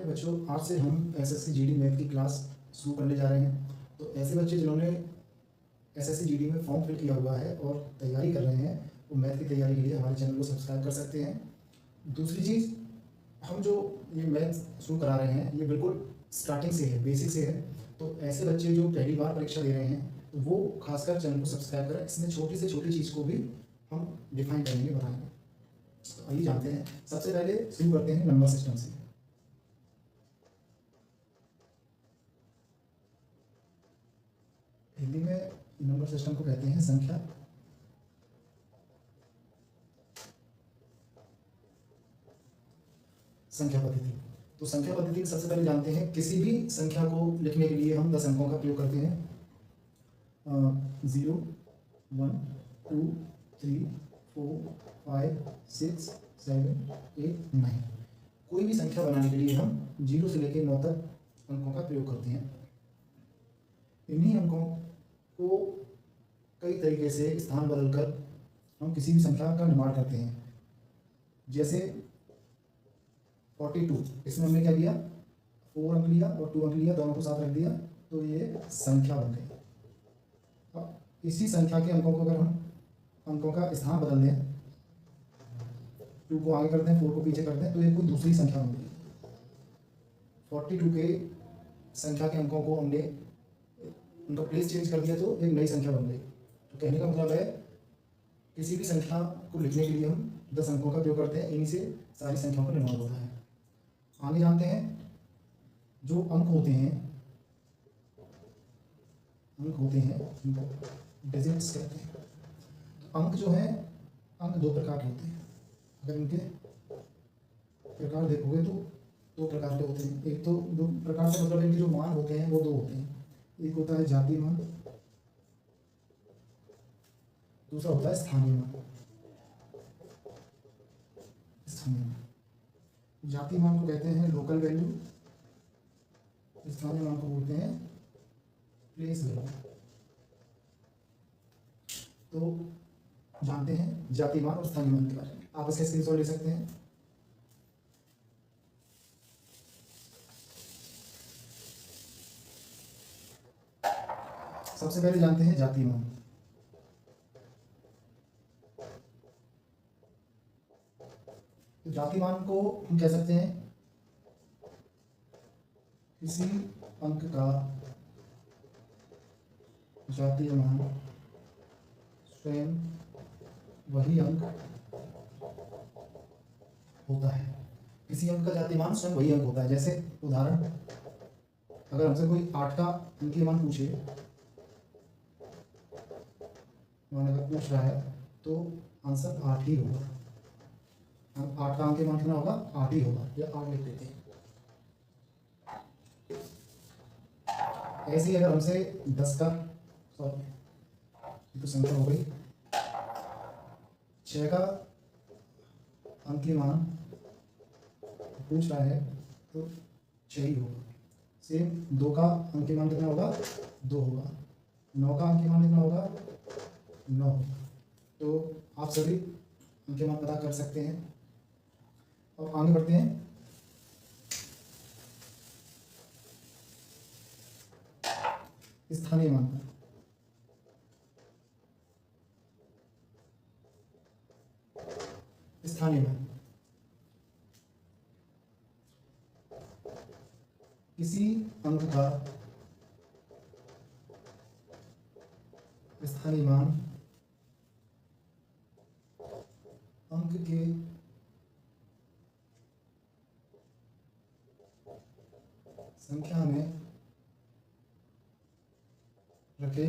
हाय बच्चों, आज से हम एसएससी जीडी मैथ की क्लास शुरू करने जा रहे हैं। तो ऐसे बच्चे जिन्होंने एसएससी जीडी में फॉर्म फिल किया हुआ है और तैयारी कर रहे हैं, वो मैथ की तैयारी के लिए हमारे चैनल को सब्सक्राइब कर सकते हैं। दूसरी चीज़, हम जो ये मैथ शुरू करा रहे हैं ये बिल्कुल स्टार्टिंग से है, बेसिक से है। तो ऐसे बच्चे जो पहली बार परीक्षा दे रहे हैं तो वो खासकर चैनल को सब्सक्राइब करें। इसमें छोटी से छोटी चीज़ को भी हम डिफाइन करेंगे, बताएंगे। तो आइए जानते हैं। सबसे पहले शुरू करते हैं नंबर सिस्टम से। हिंदी में नंबर सिस्टम को कहते हैं संख्या पद्धति। तो संख्या पद्धति सबसे पहले जानते हैं, किसी भी संख्या को लिखने के लिए हम 10 अंकों का प्रयोग करते हैं। 0 1 2 3 4 5 6 7 8 9। कोई भी संख्या बनाने के लिए हम 0 से लेकर 9 तक अंकों का प्रयोग करते हैं। इन्हीं अंकों को कई तरीके से स्थान बदलकर हम किसी भी संख्या का निर्माण करते हैं। जैसे 42, इसमें हमने क्या किया, 4 अंक लिया और 2 अंक लिया, दोनों को साथ रख दिया तो ये संख्या बन गई। अब इसी संख्या के अंकों को अगर हम अंकों का स्थान बदल दें, 2 को आगे कर दें, 4 को पीछे कर दें, तो ये कोई दूसरी संख्या बन गई। 42 के संख्या के अंकों को हमने उनका प्लेस चेंज कर दिया तो एक नई संख्या बन गई। तो कहने का मतलब है, किसी भी संख्या को लिखने के लिए हम 10 अंकों का प्रयोग करते हैं। इन्हीं से सारी संख्याओं का निर्माण होता है। आगे जानते हैं, जो अंक होते हैं उनको डिजिट्स कहते हैं। तो अंक जो है, अंक 2 प्रकार के होते हैं। अगर इनके प्रकार देखोगे तो 2 प्रकार के होते हैं। एक तो 2 प्रकार से मतलब इनके जो मान होते हैं वो 2 होते हैं। एक होता है जातीय मान, दूसरा होता है स्थानीय मान। जातीय मान को कहते हैं लोकल वैल्यू, स्थानीय मान को बोलते हैं प्लेस वैल्यू। तो जानते हैं जातीय मान और स्थानीय मान के बारे में। आप इसका स्क्रीनशॉट ले सकते हैं। सबसे पहले जानते हैं जातीय मान। तो जातीय मान को हम कह सकते हैं किसी अंक का जातीय मान स्वयं वही अंक होता है। किसी अंक का जातीय मान स्वयं वही अंक होता है। जैसे उदाहरण, अगर हमसे कोई 8 का अंकीय मान पूछे, अगर पूछ रहा है तो आंसर 8 ही होगा। 8 का अंकीय मान कितना होगा, 8 ही होगा, या 8 लिख देते हैं। ऐसे ही अगर हमसे 10 का, तो संख्या हो गई, 6 का अंकीय मान पूछ रहा है तो 6 ही होगा। सेम 2 का अंकीय मान कितना होगा, 2 होगा। 9 का अंकीय मान कितना होगा, 9 होगा। तो आप सभी अंकीय मान पता कर सकते हैं। अब आगे बढ़ते हैं। स्थानीय मान पर। स्थानीय मान किसी अंक का स्थानीय मान अंक के संख्या में रखे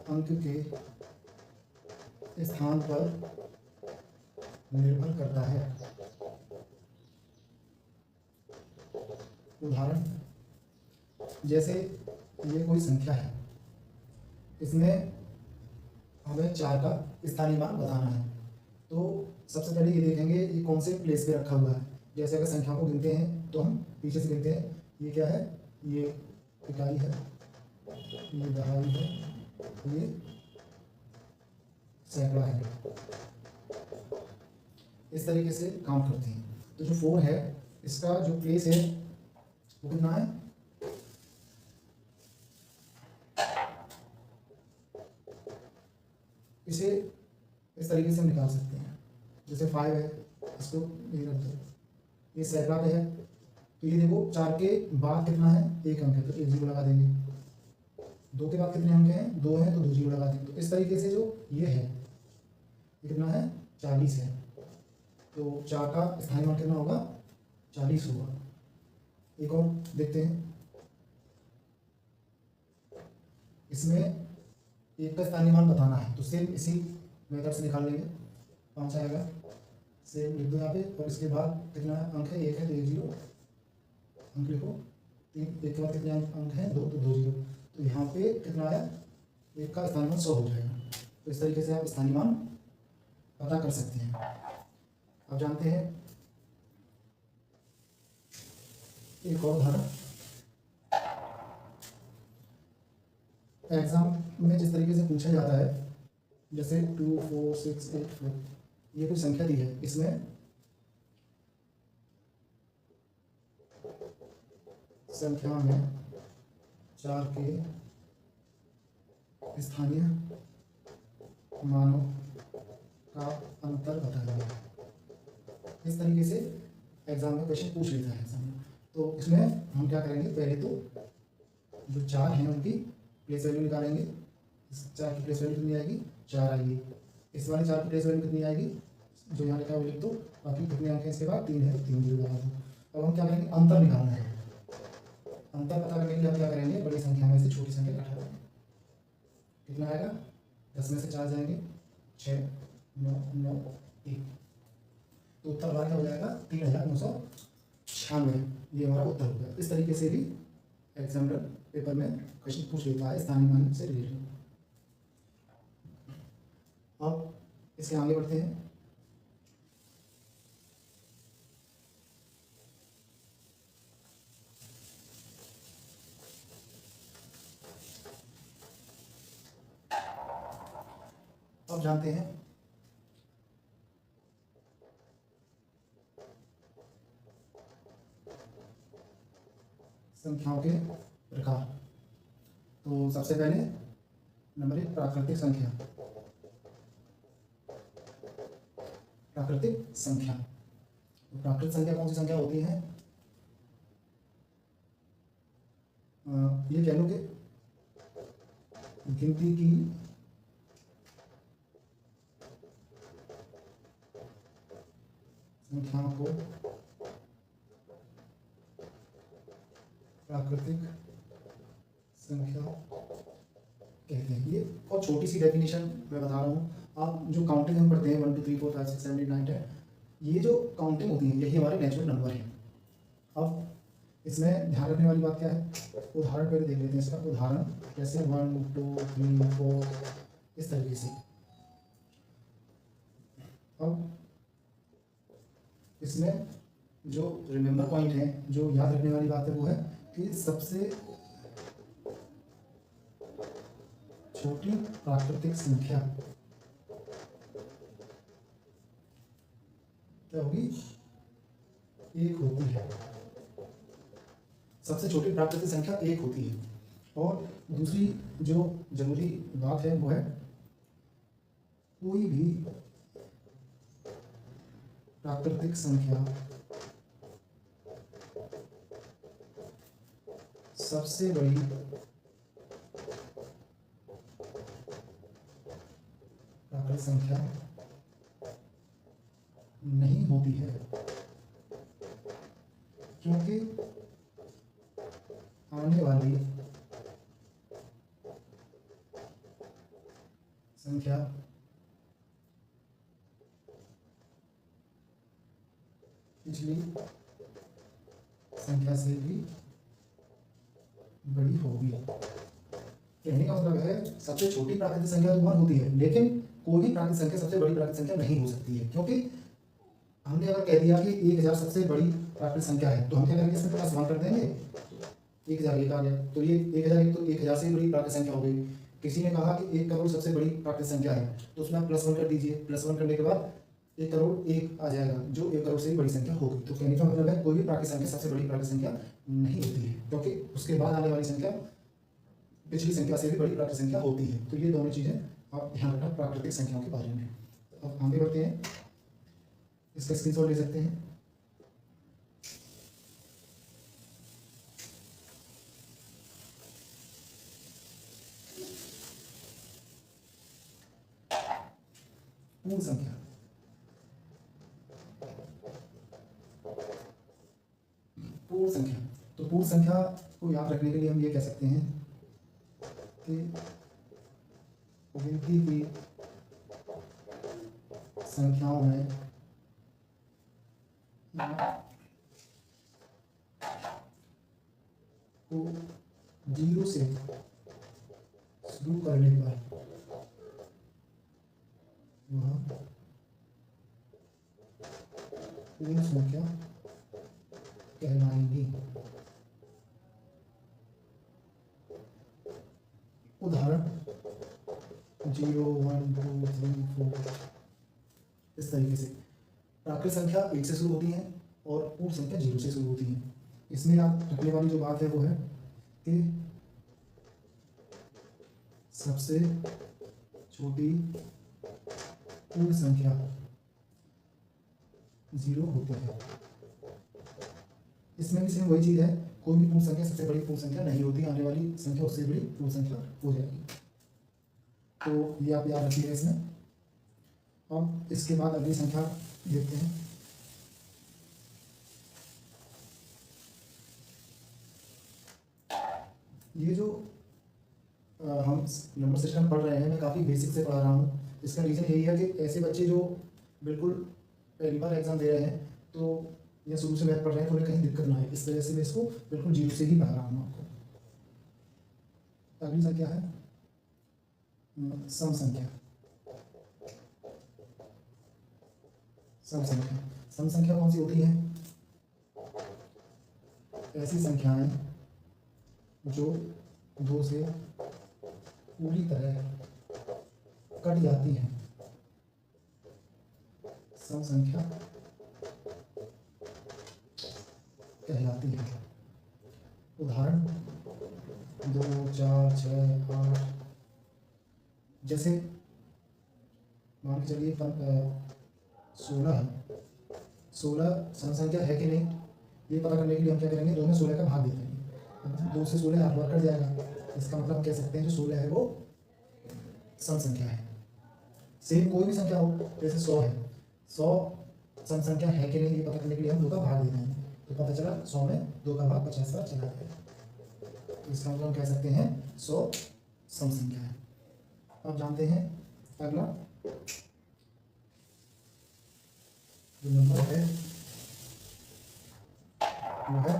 अंक के स्थान पर निर्भर करता है। उदाहरण, जैसे ये कोई संख्या है, इसमें हमें 4 का स्थानीय मान बताना है। तो सबसे पहले ये देखेंगे ये कौन से प्लेस पे रखा हुआ है। जैसे अगर संख्या को गिनते हैं तो हम पीछे से गिनते हैं। ये क्या है, ये इकाई है, ये दहाई है, ये सैकड़ा है। इस तरीके से काउंट करते हैं। तो जो 4 है इसका जो प्लेस है वो कितना है, इसे इस तरीके से हम निकाल सकते हैं। जैसे 5 है, इसको ये रख दो, ये सैकड़ा पे है, तो ये देखो 4 के बाद कितना है, एक अंक है, तो एक 0 लगा देंगे। 2 के बाद कितने अंक हैं, 2 हैं, तो 2 0 लगा देंगे। तो इस तरीके से जो ये है ये कितना है, 40 है। तो 4 का स्थानीय मान कितना होगा, 40 होगा। एक और देखते हैं, इसमें एक का स्थानीय मान बताना है, तो सेम इसी मेथड से निकाल लेंगे। 5 आएगा, सेम लिख दो यहाँ पे, और इसके बाद कितना अंक है, 1 है, तो 1 0 अंक लिखो। 3, 1 के बाद कितने अंक हैं, 2, तो 2 0। तो यहाँ पे कितना आया, 1 का स्थानीय मान 100 हो जाएगा। तो इस तरीके से आप स्थानीय मान पता कर सकते हैं। अब जानते हैं एक और उदाहरण। एग्जाम में जिस तरीके से पूछा जाता है, जैसे 2 4 6 8 4, ये कोई संख्या दी है, इसमें संख्या में 4 के स्थानीय मानों का अंतर बताइए। इस तरीके से एग्जाम में क्वेश्चन पूछ लेता है एग्जाम में। तो इसमें हम क्या करेंगे, पहले तो जो 4 हैं उनकी प्लेस वैल्यू निकालेंगे। इस 4 की प्लेस वैल्यू कितनी आएगी, 4 आएगी। इस वाले 4 की प्लेस वैल्यू कितनी आएगी, जो यहाँ लिखा है वो लिख दो। बाकी कितने अंक हैं इसके बाद, 3 है, 3 0 लगा दो। अब हम क्या करेंगे, अंतर निकालना है। अंतर पता करने के लिए हम क्या करेंगे, बड़ी संख्या में से छोटी संख्या घटाएंगे। कितना आएगा, 10 में से 4 जाएंगे, 6 9 9 1, तो उत्तर हमारा क्या हो जाएगा, 3996। ये हमारा उत्तर हो गया। इस तरीके से भी एग्जामिनर पेपर में क्वेश्चन पूछ लेता है स्थानीय मान से रिलेटेड। अब इसके आगे बढ़ते हैं। अब जानते हैं संख्याओं के प्रकार। तो सबसे पहले नंबर 1, प्राकृतिक संख्या। प्राकृतिक संख्या, तो प्राकृतिक संख्या कौन सी संख्या होती है, ये कह लो कि गिनती की संख्याओं को प्राकृतिक संख्या कहते हैं। ये बहुत छोटी सी डेफिनेशन मैं बता रहा हूँ। आप जो काउंटिंग हम पढ़ते हैं 1 2 3 4 5 6 7 8 9 10, ये जो काउंटिंग होती है यही हमारे नेचुरल नंबर हैं। अब इसमें ध्यान रखने वाली बात क्या है, उदाहरण पहले देख लेते हैं इसका। उदाहरण जैसे 1 2 3 4 इस तरीके से। अब इसमें जो रिमेंबर पॉइंट है, जो याद रखने वाली बात है, वो है कि सबसे छोटी प्राकृतिक संख्या क्या होगी, 1 होती है। सबसे छोटी प्राकृतिक संख्या 1 होती है। और दूसरी जो जरूरी बात है वो है कोई भी प्राकृतिक संख्या सबसे बड़ी प्राकृतिक संख्या नहीं होती है, क्योंकि आने वाली संख्या पिछली संख्या से भी बड़ी होगी। कहने का मतलब है सबसे छोटी प्राकृतिक संख्या तो 1 होती है, लेकिन कोई भी प्राकृतिक संख्या सबसे बड़ी प्राकृतिक संख्या नहीं हो सकती है। क्योंकि हमने अगर कह दिया कि 1000 सबसे बड़ी प्राकृतिक संख्या है, तो हम क्या करेंगे, इसमें प्लस 1 कर देंगे, 1000 एक आ गया, तो ये 1001 तो 1000 से बड़ी प्राकृतिक संख्या हो गई। किसी ने कहा कि 1 करोड़ सबसे बड़ी प्राकृतिक संख्या है, तो उसमें आप +1 कर दीजिए। +1 करने के बाद 1 करोड़ 1 आ जाएगा, जो 1 करोड़ से भी बड़ी संख्या होगी। तो कहने का मतलब है कोई भी प्राकृतिक संख्या सबसे बड़ी प्राकृतिक संख्या नहीं होती है, क्योंकि उसके बाद आने वाली संख्या पिछली संख्या से भी बड़ी प्राकृतिक संख्या होती है। तो ये दोनों चीज़ें आप ध्यान रखना प्राकृतिक संख्याओं के बारे में। तो अब आगे बढ़ते हैं, इसका स्क्रीनशॉट ले सकते हैं। पूर्ण संख्या, पूर्ण संख्या। तो पूर्ण संख्या को याद रखने के लिए हम ये कह सकते हैं कि गिनती की संख्याओं में को 0 से शुरू करने पर वह पूर्ण संख्या कहलाएंगी। उदाहरण 0, 1, 2, 3, 4 इस तरीके से। प्राकृतिक संख्या 1 से शुरू होती है और पूर्ण संख्या 0 से शुरू होती है। इसमें आप रखने वाली जो बात है वो है कि सबसे छोटी पूर्ण संख्या 0 होती है। इसमें भी सेम वही चीज़ है, कोई भी पूर्ण संख्या सबसे बड़ी पूर्ण संख्या नहीं होती, आने वाली संख्या उससे बड़ी पूर्ण संख्या हो जाएगी। तो ये आप याद रखिए इसमें। अब इसके बाद अगली संख्या देखते हैं। ये जो हम नंबर सिस्टम पढ़ रहे हैं, मैं काफ़ी बेसिक से पढ़ा रहा हूँ। इसका रीज़न यही है कि ऐसे बच्चे जो बिल्कुल पहली बार एग्ज़ाम दे रहे हैं तो या शुरू से मैथ पढ़ रहे हैं तो उन्हें कहीं दिक्कत ना आए, इस वजह से मैं इसको बिल्कुल 0 से ही पढ़ा रहा हूँ आपको। अगली संख्या है सम संख्या। सम संख्या, सम संख्या कौन सी होती है? ऐसी संख्याएं जो 2 से पूरी तरह कट जाती हैं, सम संख्या कहलाती है। उदाहरण 2, 4, 6, 8। जैसे मान के चलिए 16 है। 16 सम संख्या है कि नहीं, ये पता करने के लिए हम क्या करेंगे, 2 में 16 का भाग दे देंगे। 2 से 16 8 बार कट जाएगा, इसका मतलब कह सकते हैं जो 16 है वो सम संख्या है। सेम कोई भी संख्या हो, जैसे 100 है, 100 सम संख्या है कि नहीं ये पता करने के लिए हम 2 का भाग दे देंगे, तो पता चला 100 में 2 का भाग 50 बार चला गया। तो इसका मतलब हम कह सकते हैं 100 सम संख्या है। अब जानते हैं अगला जो नंबर है वो है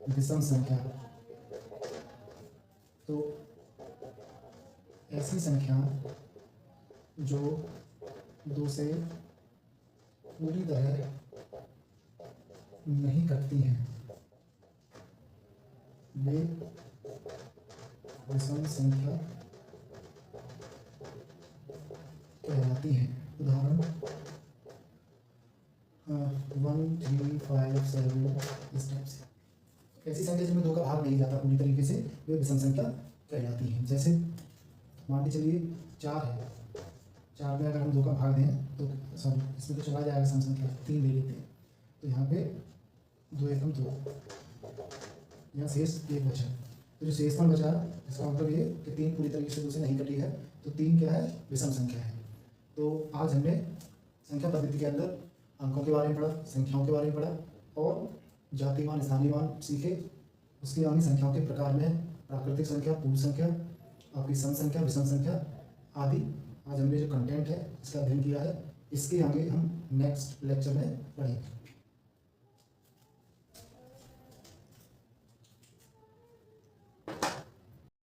विषम संख्या। तो ऐसी संख्या जो 2 से पूरी तरह नहीं कटती हैं वे विषम संख्या कहलाती हैं। उदाहरण 1, 3, 5, 7 इस टाइप से। ऐसी संख्या जिनमें 2 का भाग नहीं जाता पूरी तरीके से वे विषम संख्या कहलाती हैं। जैसे मान के चलिए 4 है, 4 में अगर हम 2 का भाग दें तो सॉरी इसमें तो चला जाएगा सम संख्या, 3 ले लेते हैं तो यहाँ पे 2 एकम 2, यहाँ शेष 1 बचा। तो जो शेष मान बचा इसका मतलब ये कि 3 पूरी तरीके से 2 से नहीं कटी है, तो 3 क्या है, विषम संख्या है। तो आज हमने संख्या पद्धति के अंदर अंकों के बारे में पढ़ा, संख्याओं के बारे में पढ़ा और जाति मान स्थानीय मान सीखे। उसके आगे संख्याओं के प्रकार में प्राकृतिक संख्या, पूर्ण संख्या, आपकी सम संख्या, विषम संख्या आदि आज हमने जो कंटेंट है इसका अध्ययन किया है। इसके आगे हम नेक्स्ट लेक्चर में पढ़ेंगे।